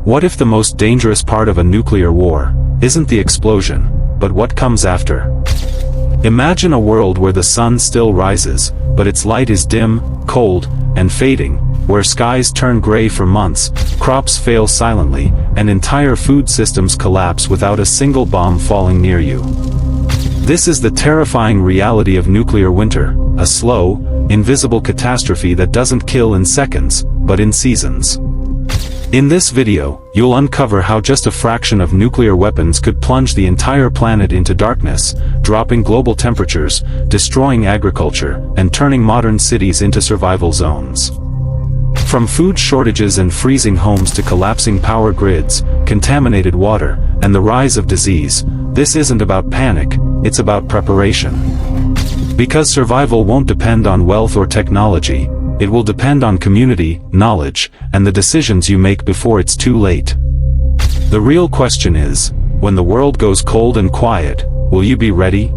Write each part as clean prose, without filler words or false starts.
What if the most dangerous part of a nuclear war isn't the explosion, but what comes after? Imagine a world where the sun still rises, but its light is dim, cold, and fading, where skies turn gray for months, crops fail silently, and entire food systems collapse without a single bomb falling near you. This is the terrifying reality of nuclear winter, a slow, invisible catastrophe that doesn't kill in seconds, but in seasons. In this video, you'll uncover how just a fraction of nuclear weapons could plunge the entire planet into darkness, dropping global temperatures, destroying agriculture, and turning modern cities into survival zones. From food shortages and freezing homes to collapsing power grids, contaminated water, and the rise of disease, this isn't about panic, it's about preparation. Because survival won't depend on wealth or technology, it will depend on community, knowledge, and the decisions you make before it's too late. The real question is, when the world goes cold and quiet, will you be ready?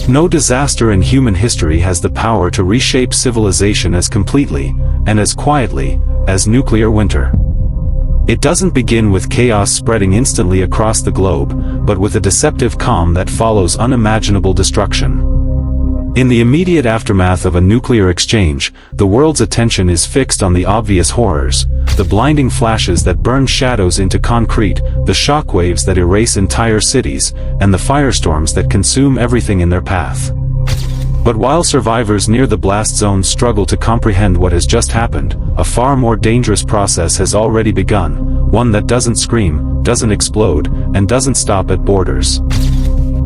No disaster in human history has the power to reshape civilization as completely, and as quietly, as nuclear winter. It doesn't begin with chaos spreading instantly across the globe, but with a deceptive calm that follows unimaginable destruction. In the immediate aftermath of a nuclear exchange, the world's attention is fixed on the obvious horrors, the blinding flashes that burn shadows into concrete, the shockwaves that erase entire cities, and the firestorms that consume everything in their path. But while survivors near the blast zone struggle to comprehend what has just happened, a far more dangerous process has already begun, one that doesn't scream, doesn't explode, and doesn't stop at borders.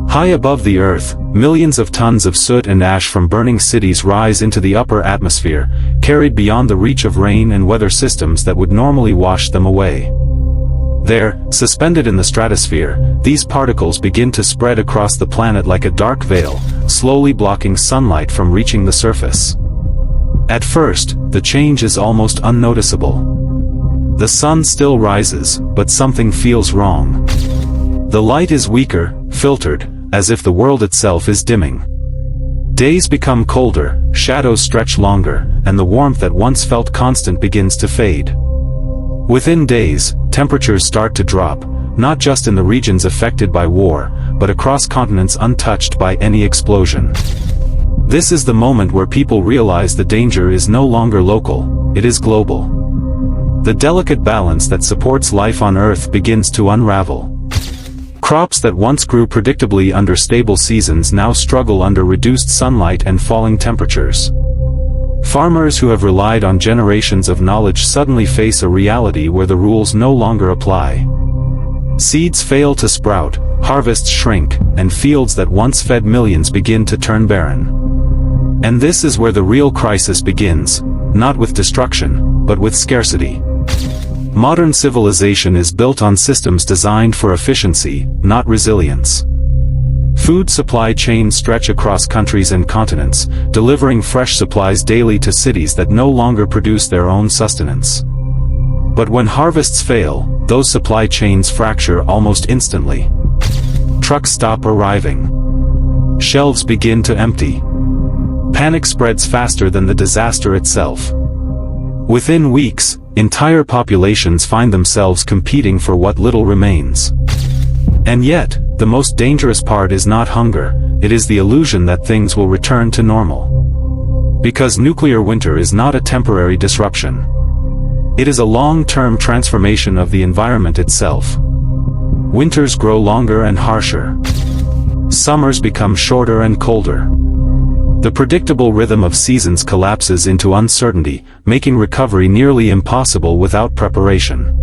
High above the earth, millions of tons of soot and ash from burning cities rise into the upper atmosphere, carried beyond the reach of rain and weather systems that would normally wash them away. There, suspended in the stratosphere, these particles begin to spread across the planet like a dark veil, slowly blocking sunlight from reaching the surface. At first, the change is almost unnoticeable. The sun still rises, but something feels wrong. The light is weaker, filtered, as if the world itself is dimming. Days become colder, shadows stretch longer, and the warmth that once felt constant begins to fade. Within days, temperatures start to drop, not just in the regions affected by war, but across continents untouched by any explosion. This is the moment where people realize the danger is no longer local, it is global. The delicate balance that supports life on Earth begins to unravel. Crops that once grew predictably under stable seasons now struggle under reduced sunlight and falling temperatures. Farmers who have relied on generations of knowledge suddenly face a reality where the rules no longer apply. Seeds fail to sprout, harvests shrink, and fields that once fed millions begin to turn barren. And this is where the real crisis begins, not with destruction, but with scarcity. Modern civilization is built on systems designed for efficiency, not resilience. Food supply chains stretch across countries and continents, delivering fresh supplies daily to cities that no longer produce their own sustenance. But when harvests fail, those supply chains fracture almost instantly. Trucks stop arriving. Shelves begin to empty. Panic spreads faster than the disaster itself. Within weeks, entire populations find themselves competing for what little remains. And yet, the most dangerous part is not hunger, it is the illusion that things will return to normal. Because nuclear winter is not a temporary disruption. It is a long-term transformation of the environment itself. Winters grow longer and harsher. Summers become shorter and colder. The predictable rhythm of seasons collapses into uncertainty, making recovery nearly impossible without preparation.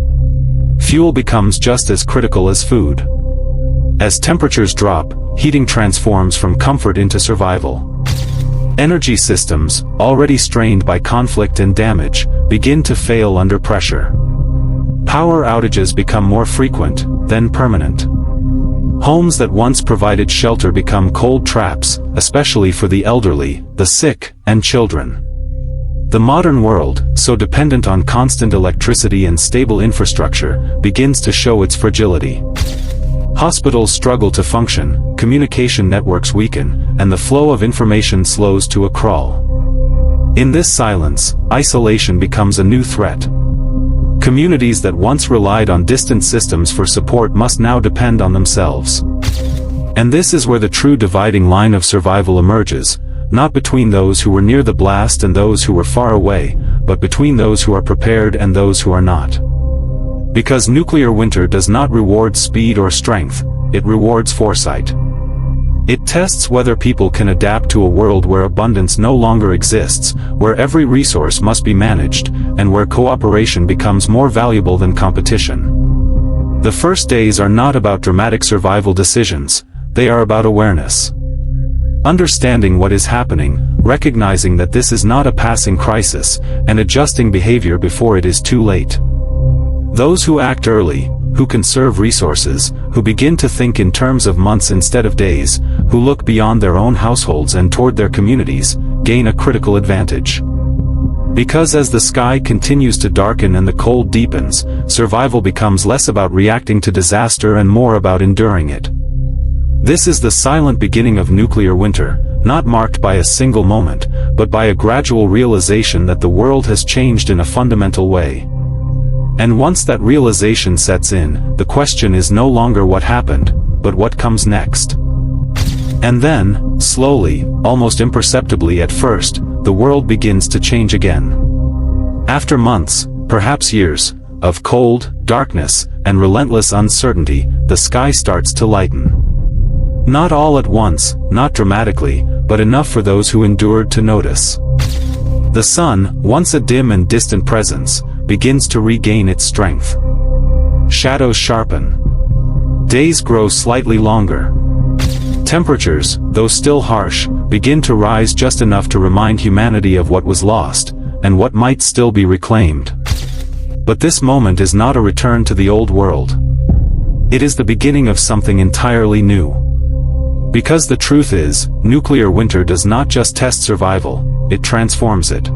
Fuel becomes just as critical as food. As temperatures drop, heating transforms from comfort into survival. Energy systems, already strained by conflict and damage, begin to fail under pressure. Power outages become more frequent, then permanent. Homes that once provided shelter become cold traps, especially for the elderly, the sick, and children. The modern world, so dependent on constant electricity and stable infrastructure, begins to show its fragility. Hospitals struggle to function, communication networks weaken, and the flow of information slows to a crawl. In this silence, isolation becomes a new threat. Communities that once relied on distant systems for support must now depend on themselves. And this is where the true dividing line of survival emerges, not between those who were near the blast and those who were far away, but between those who are prepared and those who are not. Because nuclear winter does not reward speed or strength, it rewards foresight. It tests whether people can adapt to a world where abundance no longer exists, where every resource must be managed, and where cooperation becomes more valuable than competition. The first days are not about dramatic survival decisions, they are about awareness. Understanding what is happening, recognizing that this is not a passing crisis, and adjusting behavior before it is too late. Those who act early, who conserve resources, who begin to think in terms of months instead of days, who look beyond their own households and toward their communities, gain a critical advantage. Because as the sky continues to darken and the cold deepens, survival becomes less about reacting to disaster and more about enduring it. This is the silent beginning of nuclear winter, not marked by a single moment, but by a gradual realization that the world has changed in a fundamental way. And once that realization sets in, the question is no longer what happened, but what comes next. And then, slowly, almost imperceptibly at first, the world begins to change again. After months, perhaps years, of cold, darkness, and relentless uncertainty, the sky starts to lighten. Not all at once, not dramatically, but enough for those who endured to notice. The sun, once a dim and distant presence, begins to regain its strength. Shadows sharpen. Days grow slightly longer. Temperatures, though still harsh, begin to rise just enough to remind humanity of what was lost, and what might still be reclaimed. But this moment is not a return to the old world. It is the beginning of something entirely new. Because the truth is, nuclear winter does not just test survival, it transforms it.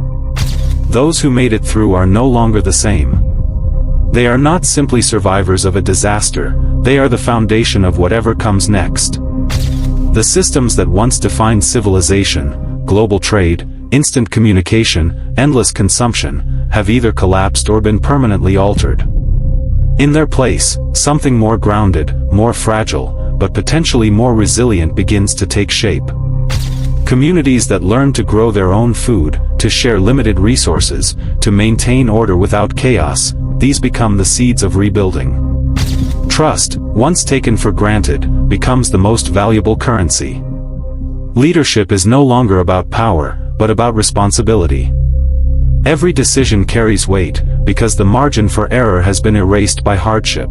Those who made it through are no longer the same. They are not simply survivors of a disaster, they are the foundation of whatever comes next. The systems that once defined civilization, global trade, instant communication, endless consumption, have either collapsed or been permanently altered. In their place, something more grounded, more fragile, but potentially more resilient begins to take shape. Communities that learn to grow their own food, to share limited resources, to maintain order without chaos, these become the seeds of rebuilding. Trust, once taken for granted, becomes the most valuable currency. Leadership is no longer about power, but about responsibility. Every decision carries weight, because the margin for error has been erased by hardship.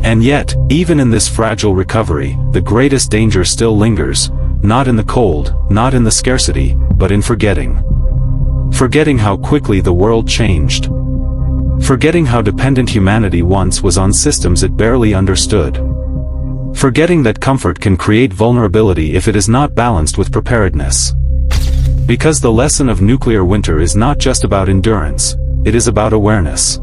And yet, even in this fragile recovery, the greatest danger still lingers, not in the cold, not in the scarcity, but in forgetting. Forgetting how quickly the world changed. Forgetting how dependent humanity once was on systems it barely understood. Forgetting that comfort can create vulnerability if it is not balanced with preparedness. Because the lesson of nuclear winter is not just about endurance, it is about awareness.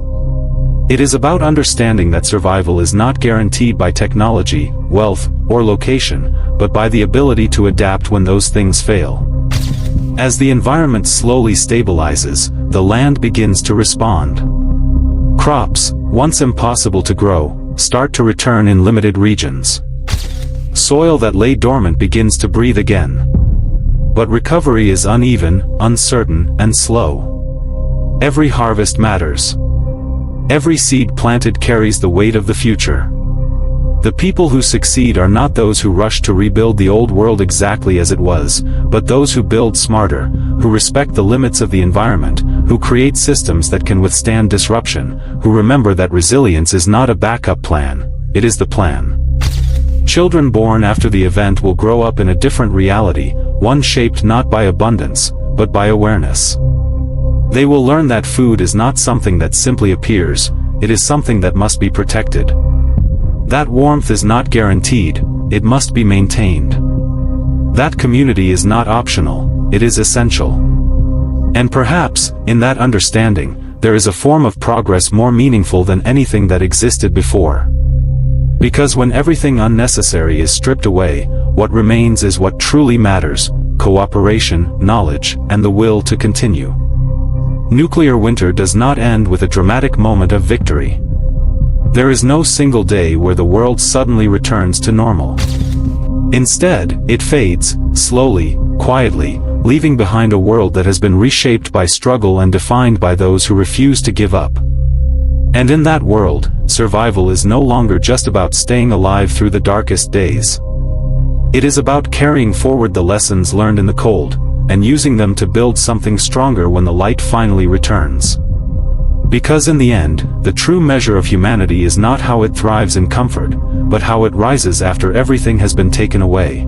It is about understanding that survival is not guaranteed by technology, wealth, or location, but by the ability to adapt when those things fail. As the environment slowly stabilizes, the land begins to respond. Crops, once impossible to grow, start to return in limited regions. Soil that lay dormant begins to breathe again. But recovery is uneven, uncertain, and slow. Every harvest matters. Every seed planted carries the weight of the future. The people who succeed are not those who rush to rebuild the old world exactly as it was, but those who build smarter, who respect the limits of the environment, who create systems that can withstand disruption, who remember that resilience is not a backup plan, it is the plan. Children born after the event will grow up in a different reality, one shaped not by abundance, but by awareness. They will learn that food is not something that simply appears, it is something that must be protected. That warmth is not guaranteed, it must be maintained. That community is not optional, it is essential. And perhaps, in that understanding, there is a form of progress more meaningful than anything that existed before. Because when everything unnecessary is stripped away, what remains is what truly matters: cooperation, knowledge, and the will to continue. Nuclear winter does not end with a dramatic moment of victory. There is no single day where the world suddenly returns to normal. Instead, it fades, slowly, quietly, leaving behind a world that has been reshaped by struggle and defined by those who refuse to give up. And in that world, survival is no longer just about staying alive through the darkest days. It is about carrying forward the lessons learned in the cold, and using them to build something stronger when the light finally returns. Because in the end, the true measure of humanity is not how it thrives in comfort, but how it rises after everything has been taken away.